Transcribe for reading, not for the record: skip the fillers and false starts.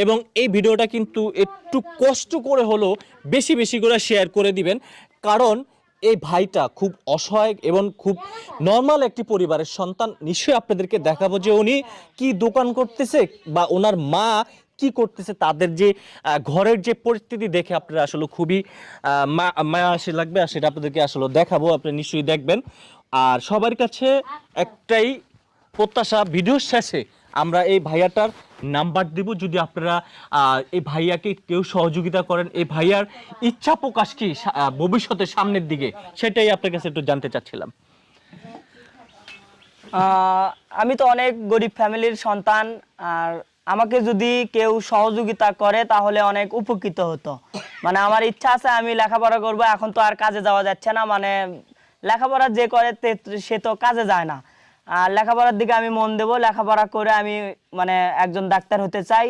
এবং এই ভিডিওটা কিন্তু একটু কষ্ট করে হলেও বেশি বেশি করে শেয়ার করে দিবেন, কারণ এই ভাইটা খুব অসহায় এবং খুব নর্মাল একটি পরিবারের সন্তান। নিশ্চয়ই আপনাদেরকে দেখাবো যে উনি কি দোকান করতেছে বা ওনার মা কি করতেছে, তাদের যে ঘরের যে পরিস্থিতি দেখে আপনারা আসলে খুবই মায়া আসে লাগবে, আর সেটা আপনাদেরকে আসলে দেখাবো, আপনি নিশ্চয়ই দেখবেন। আর সবার কাছে একটাই প্রত্যাশা, ভিডিওর শেষে আমরা এই ভাইয়াটার নাম্বার দিব, যদি আপনারা এই ভাইয়াকে কেউ সহযোগিতা করেন, এই ভাইয়ার ইচ্ছা প্রকাশ কি ভবিষ্যতে সামনের দিকে, সেটাই আপনার কাছে একটু জানতে চাচ্ছিলাম। আমি তো অনেক গরিব ফ্যামিলির সন্তান, আর আমাকে যদি কেউ সহযোগিতা করে তাহলে অনেক উপকৃত হতো। মানে আমার ইচ্ছা আছে আমি লেখাপড়া করব, এখন তো আর কাজে যাওয়া যাচ্ছে না, মানে লেখাপড়া যে করে সে তো কাজে যায় না। আর লেখাপড়ার দিকে আমি মন দেব, লেখাপড়া করে আমি মানে একজন ডাক্তার হতে চাই।